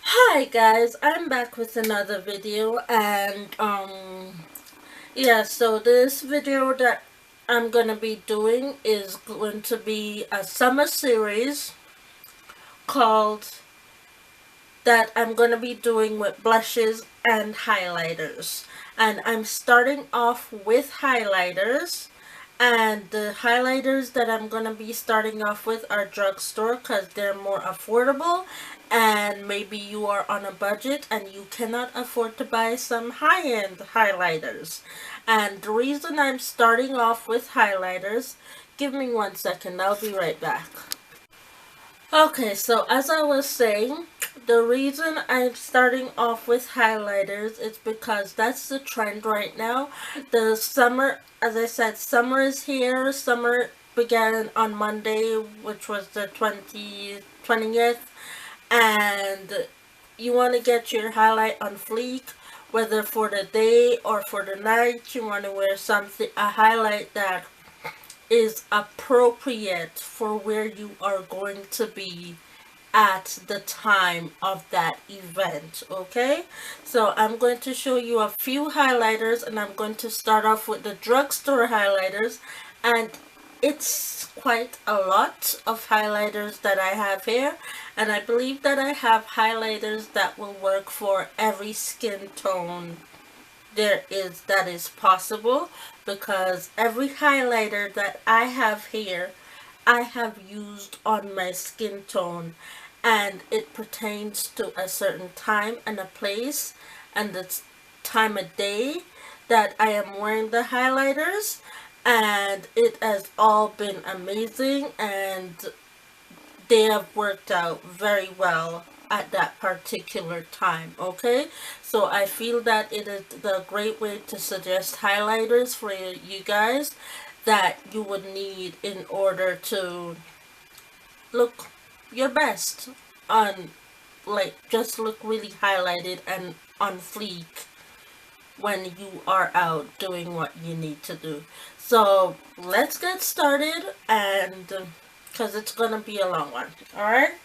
Hi guys, I'm back with another video and yeah, so this video that I'm gonna be doing is going to be a summer series called that I'm gonna be doing with blushes and highlighters. And I'm starting off with highlighters, and the highlighters that I'm gonna be starting off with are drugstore because they're more affordable, and maybe you are on a budget and you cannot afford to buy some high-end highlighters. And the reason I'm starting off with highlighters, give me 1 second, I'll be right back. Okay, so as I was saying, the reason I'm starting off with highlighters is because that's the trend right now. The summer, as I said, summer is here. Summer began on Monday, which was the 20th, and you want to get your highlight on fleek, whether for the day or for the night. You want to wear something, a highlight that is appropriate for where you are going to be at the time of that event. Okay, so I'm going to show you a few highlighters, and I'm going to start off with the drugstore highlighters, and it's quite a lot of highlighters that I have here, and I believe that I have highlighters that will work for every skin tone that is possible, because every highlighter that I have here I have used on my skin tone, and it pertains to a certain time and a place and the time of day that I am wearing the highlighters, and it has all been amazing, and they have worked out very well at that particular time. Okay, so I feel that it is the great way to suggest highlighters for you guys that you would need in order to look your best on, like, just look really highlighted and on fleek when you are out doing what you need to do. So let's get started, and because it's gonna be a long one. All right,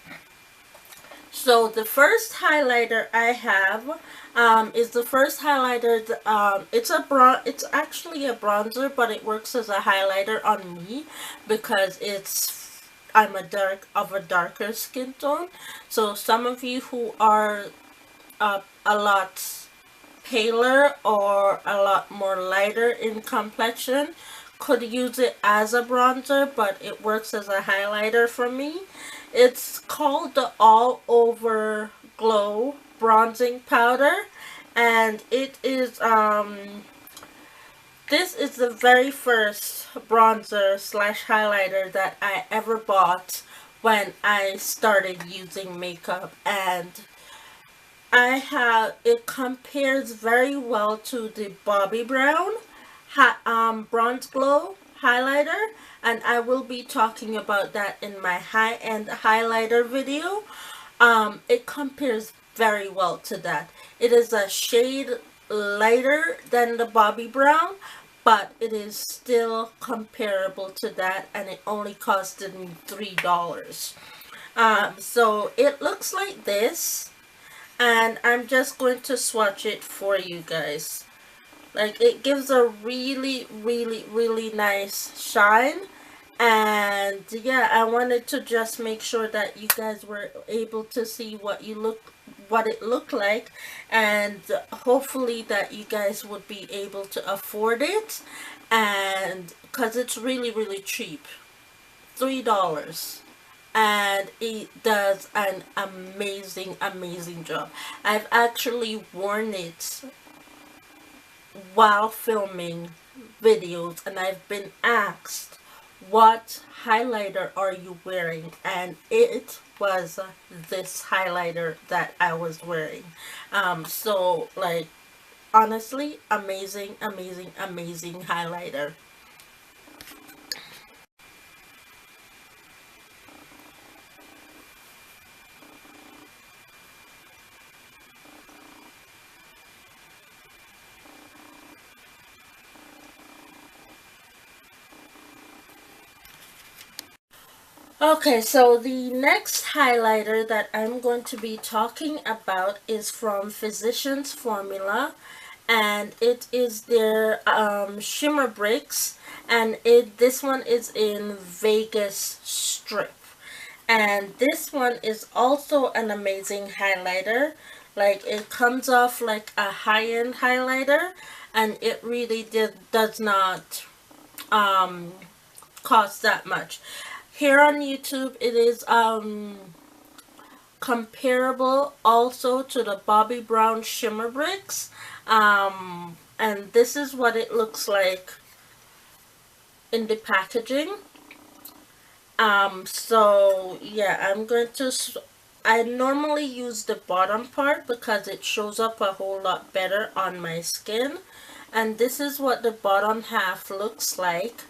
so the first highlighter I have is the first highlighter. It's actually a bronzer, but it works as a highlighter on me because I'm a darker skin tone. So some of you who are a lot paler or a lot more lighter in complexion could use it as a bronzer, but it works as a highlighter for me. It's called the All Over Glow Bronzing Powder, and it is this is the very first bronzer slash highlighter that I ever bought when I started using makeup, and it compares very well to the Bobbi Brown Bronze Glow highlighter, and I will be talking about that in my high-end highlighter video. It compares very well to that. It is a shade lighter than the Bobbi Brown, but it is still comparable to that, and it only costed me $3. So it looks like this, and I'm just going to swatch it for you guys. Like, it gives a really, really, really nice shine. And yeah, I wanted to just make sure that you guys were able to see what it looked like, and hopefully that you guys would be able to afford it, and because it's really, really cheap, $3, and it does an amazing, amazing job. I've actually worn it while filming videos, and I've been asked, what highlighter are you wearing? And it was this highlighter that I was wearing. So, like, honestly, amazing, amazing, amazing highlighter. Okay, so the next highlighter that I'm going to be talking about is from Physicians Formula, and it is their shimmer bricks, and this one is in Vegas Strip. And this one is also an amazing highlighter. Like, it comes off like a high-end highlighter, and it really does not cost that much. Here on YouTube, it is comparable also to the Bobbi Brown shimmer bricks. And this is what it looks like in the packaging. So yeah, I normally use the bottom part because it shows up a whole lot better on my skin. And this is what the bottom half looks like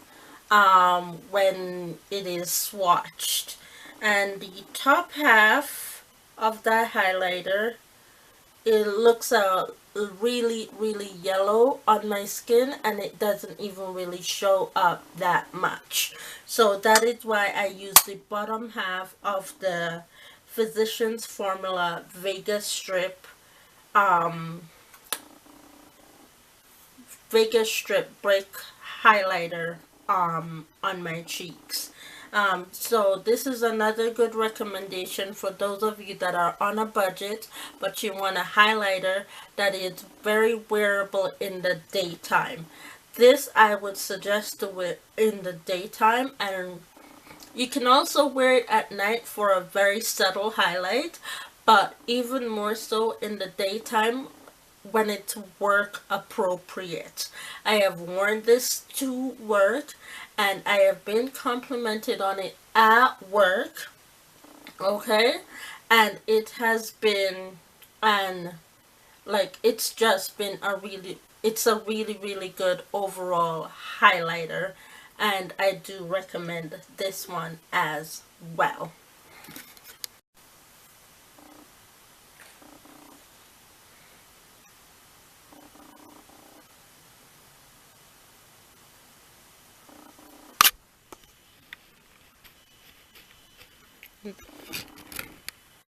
when it is swatched. And the top half of that highlighter, it looks really yellow on my skin, and it doesn't even really show up that much. So that is why I use the bottom half of the Physicians Formula Vegas Strip brick highlighter on my cheeks. So this is another good recommendation for those of you that are on a budget, but you want a highlighter that is very wearable in the daytime. This I would suggest to wear in the daytime, and you can also wear it at night for a very subtle highlight, but even more so in the daytime when it's work appropriate. I have worn this to work, and I have been complimented on it at work, okay, and it has been, and like, it's just been it's a really good overall highlighter, and I do recommend this one as well.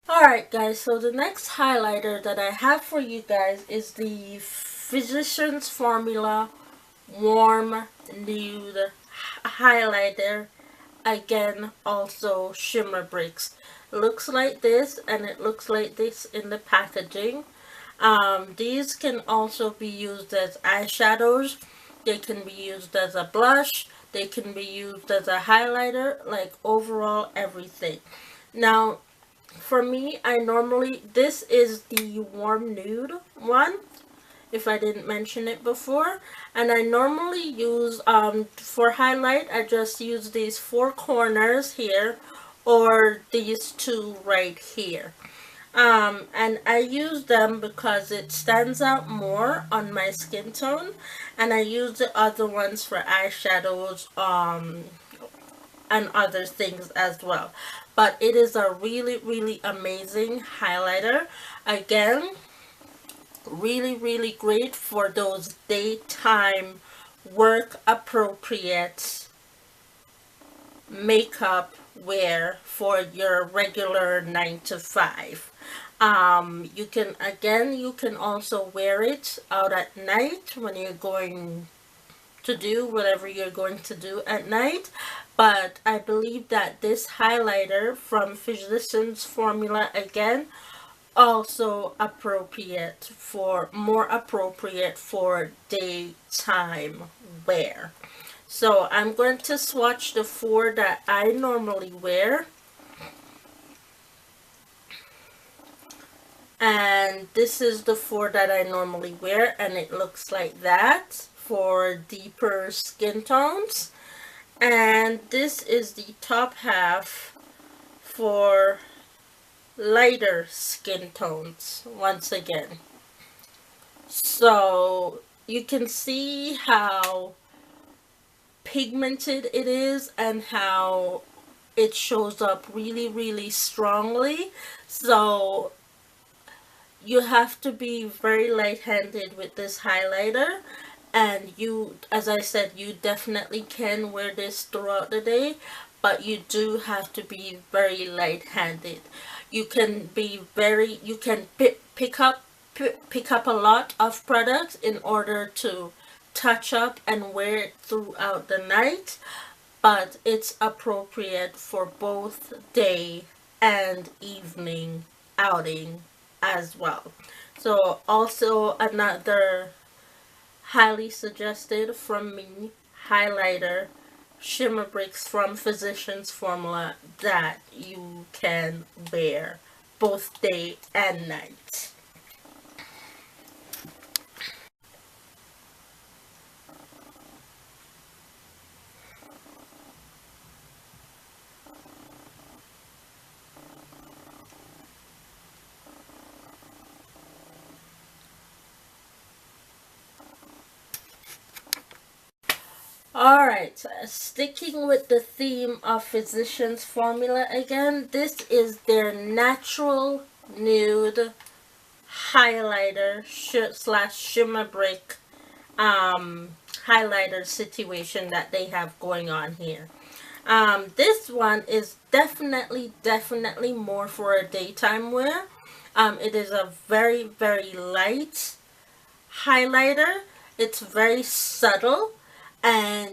Alright guys, so the next highlighter that I have for you guys is the Physicians Formula Warm Nude Highlighter. Again, also shimmer bricks. Looks like this, and it looks like this in the packaging. These can also be used as eyeshadows. They can be used as a blush. They can be used as a highlighter, like overall everything. Now, for me, this is the warm nude one, if I didn't mention it before. And I normally use, for highlight, I just use these four corners here, or these two right here. And I use them because it stands out more on my skin tone, and I use the other ones for eyeshadows, and other things as well. But it is a really amazing highlighter. Again, really great for those daytime work appropriate makeup wear for your regular 9 to 5. You can also wear it out at night when you're going to do whatever you're going to do at night. But I believe that this highlighter from Physicians Formula, again, also more appropriate for daytime wear. So I'm going to swatch the four that I normally wear. And this is the four that I normally wear, and it looks like that for deeper skin tones. And this is the top half for lighter skin tones, once again. So you can see how pigmented it is and how it shows up really strongly. So you have to be very light-handed with this highlighter, and you, as I said, you definitely can wear this throughout the day, but you do have to be very light-handed. You can be very, you can pick up a lot of products in order to touch up and wear it throughout the night, but it's appropriate for both day and evening outing as well. So also another highly suggested from me highlighter, shimmer bricks from Physicians Formula, that you can wear both day and night. Alright, sticking with the theme of Physicians Formula again, this is their natural nude highlighter slash shimmer brick highlighter situation that they have going on here. This one is definitely more for a daytime wear. It is a very light highlighter. It's very subtle, and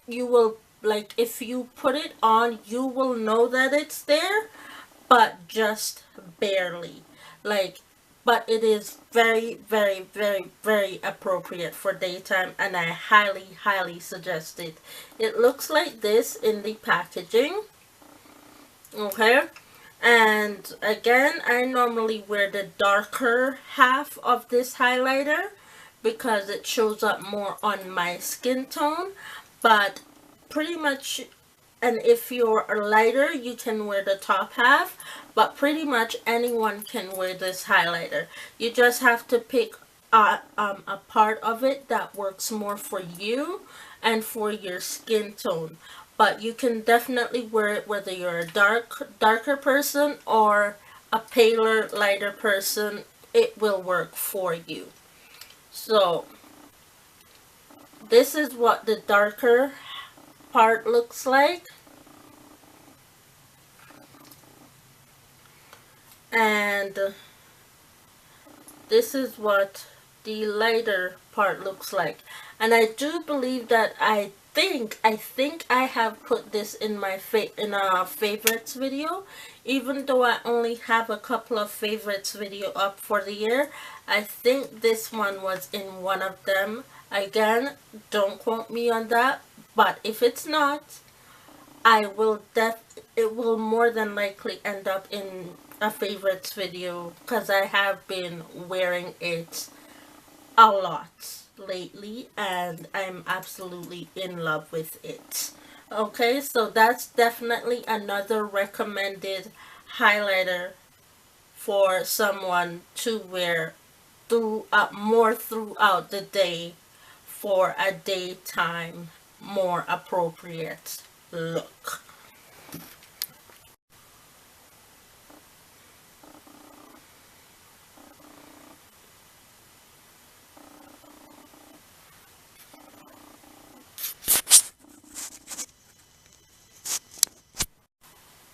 you will, like, if you put it on, you will know that it's there, but just barely. Like, but it is very appropriate for daytime, and I highly suggest it. It looks like this in the packaging. Okay, and again, I normally wear the darker half of this highlighter because it shows up more on my skin tone, but pretty much, and if you're a lighter, you can wear the top half, but pretty much anyone can wear this highlighter. You just have to pick a part of it that works more for you and for your skin tone. But you can definitely wear it whether you're a darker person or a paler, lighter person. It will work for you. So this is what the darker part looks like, and this is what the lighter part looks like. And I do believe that I think I have put this in my favorites video, even though I only have a couple of favorites video up for the year. I think this one was in one of them. Again, don't quote me on that, but if it's not, it will more than likely end up in a favorites video, because I have been wearing it a lot lately and I'm absolutely in love with it. Okay, so that's definitely another recommended highlighter for someone to wear more throughout the day for a daytime more appropriate look.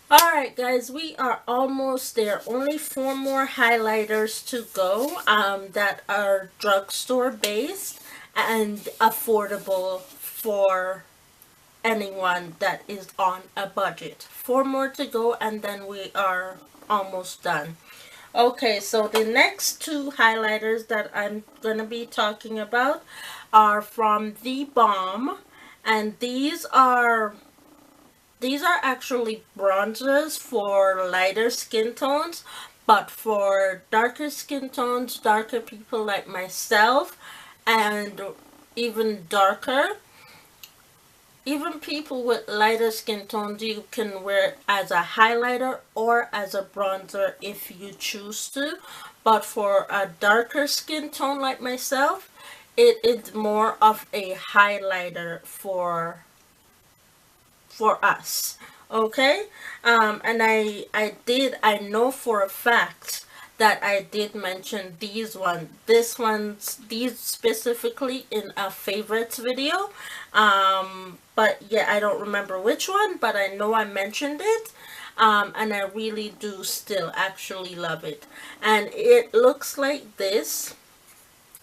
Alright guys, we are almost there. Only 4 more highlighters to go that are drugstore based and affordable for anyone that is on a budget. 4 more to go and then we are almost done. Okay, so the next 2 highlighters that I'm going to be talking about are from the BALM, and these are actually bronzers for lighter skin tones, but for darker skin tones, darker people like myself, and even darker, even people with lighter skin tones, you can wear it as a highlighter or as a bronzer if you choose to. But for a darker skin tone like myself, it is more of a highlighter for us. Okay, and I know for a fact that I did mention these these specifically in a favorites video. But yeah, I don't remember which one, but I know I mentioned it. And I really do still actually love it. And it looks like this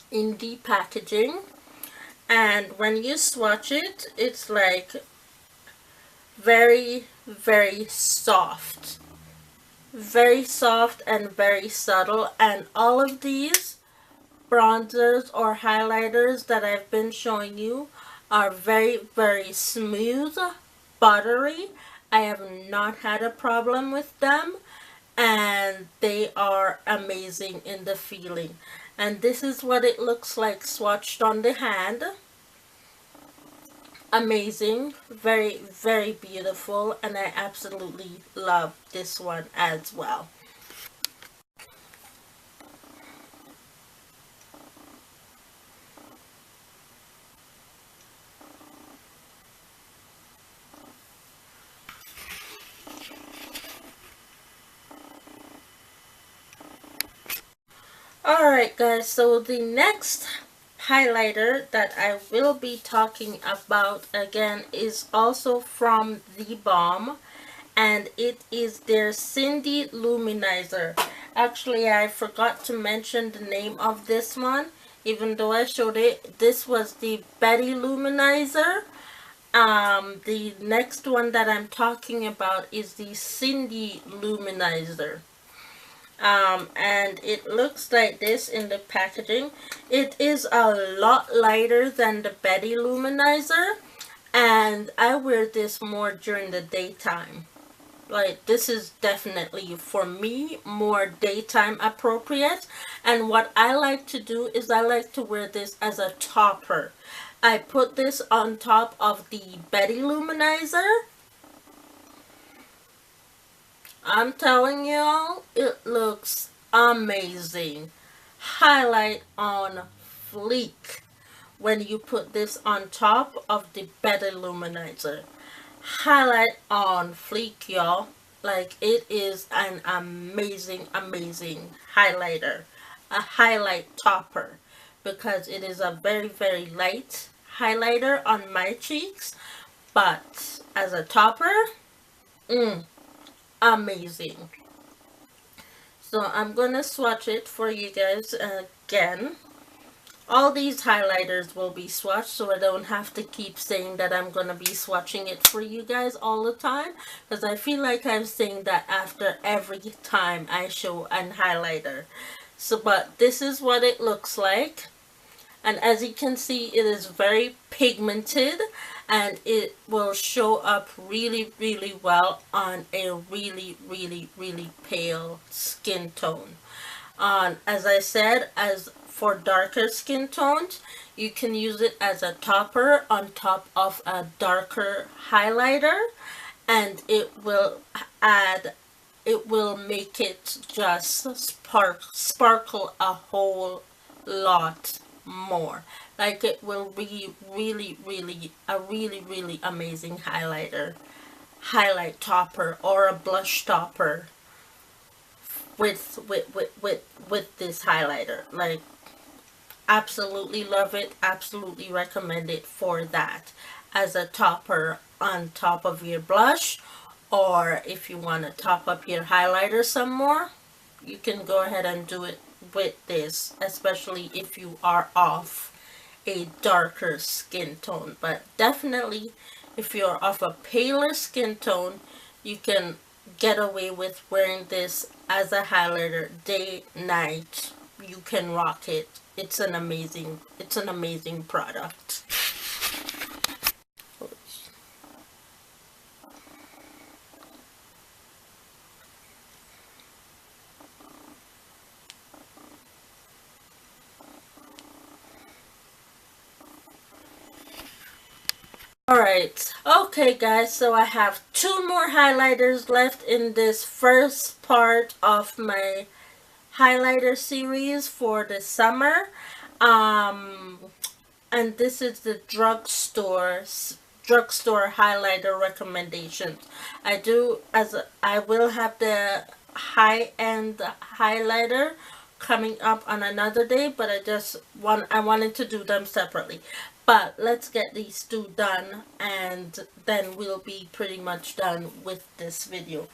in the packaging. And when you swatch it, it's like very, very soft. Very soft and very subtle. And all of these bronzers or highlighters that I've been showing you are very, very smooth, buttery. I have not had a problem with them, and they are amazing in the feeling. And this is what it looks like swatched on the hand. Amazing, very, very beautiful, and I absolutely love this one as well. Alright guys, so the next highlighter that I will be talking about again is also from the BALM, and it is their Cindy Luminizer. Actually, I forgot to mention the name of this one, even though I showed it. This was the Betty Luminizer. The next one that I'm talking about is the Cindy Luminizer. And it looks like this in the packaging. It is a lot lighter than the Betty Luminizer, and I wear this more during the daytime. Like, this is definitely, for me, more daytime appropriate. And what I like to do is I like to wear this as a topper. I put this on top of the Betty Luminizer. I'm telling y'all, it looks amazing. Highlight on fleek when you put this on top of the Betty Luminizer. Highlight on fleek, y'all. Like, it is an amazing, amazing highlighter. A highlight topper. Because it is a very, very light highlighter on my cheeks. But as a topper, amazing. So I'm gonna swatch it for you guys again. All these highlighters will be swatched, so I don't have to keep saying that I'm gonna be swatching it for you guys all the time, because I feel like I'm saying that after every time I show an highlighter. So, but this is what it looks like. And as you can see, it is very pigmented, and it will show up really, really well on a really, really, really pale skin tone. As I said, as for darker skin tones, you can use it as a topper on top of a darker highlighter, and it will make it just sparkle a whole lot more. Like, it will be really, really a really, really amazing highlight topper, or a blush topper with this highlighter. Like, absolutely love it, absolutely recommend it for that, as a topper on top of your blush, or if you want to top up your highlighter some more, you can go ahead and do it with this, especially if you are off a darker skin tone. But definitely, if you're off a paler skin tone, you can get away with wearing this as a highlighter day, night. You can rock it. It's an amazing product. Alright, okay guys, so I have two more highlighters left in this first part of my highlighter series for the summer. And this is the drugstore highlighter recommendations. I will have the high-end highlighter coming up on another day, but I wanted to do them separately. But let's get these two done, and then we'll be pretty much done with this video.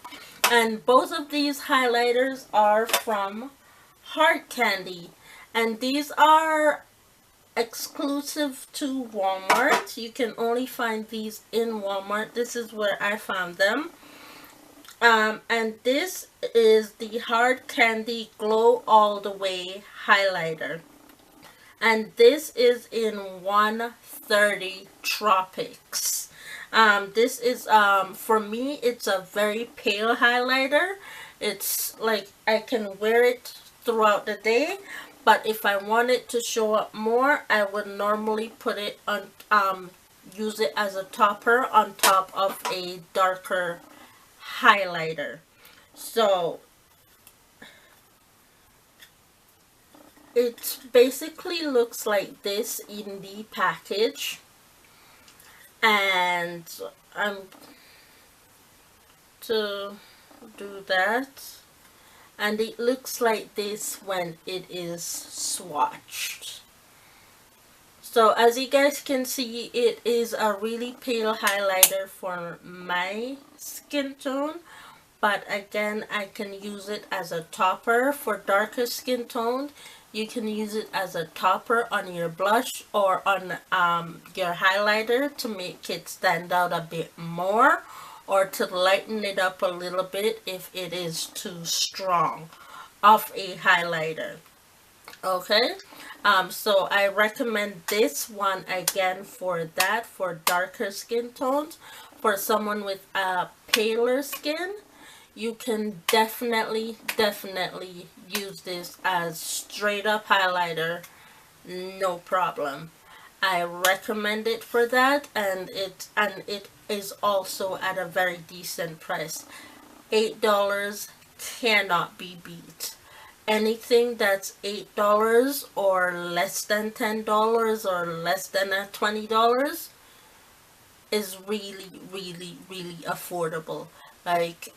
And both of these highlighters are from Heart Candy, and these are exclusive to Walmart. You can only find these in Walmart. This is where I found them. And this is the Hard Candy Glow All the Way highlighter, and this is in 130 Tropics. This is for me, it's a very pale highlighter. It's like I can wear it throughout the day, but if I want it to show up more, I would normally put it on, use it as a topper on top of a darker highlighter. So it basically looks like this in the package, and I'm to do that, and it looks like this when it is swatched. So as you guys can see, it is a really pale highlighter for my skin tone, but again, I can use it as a topper for darker skin tone. You can use it as a topper on your blush or on your highlighter to make it stand out a bit more, or to lighten it up a little bit if it is too strong of a highlighter. Okay, so I recommend this one again for that, for darker skin tones. For someone with a paler skin, you can definitely use this as straight up highlighter, no problem. I recommend it for that, and it is also at a very decent price. $8 cannot be beat. Anything that's $8 or less than $10 or less than $20 is really affordable. Like,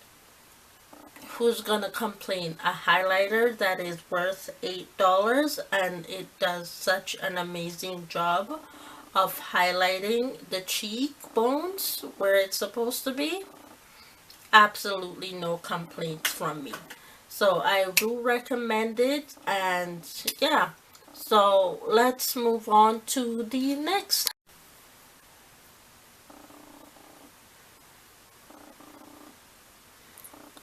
who's gonna complain? A highlighter that is worth $8 and it does such an amazing job of highlighting the cheekbones where it's supposed to be. Absolutely no complaints from me. So I do recommend it, and yeah. So let's move on to the next.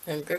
Okay.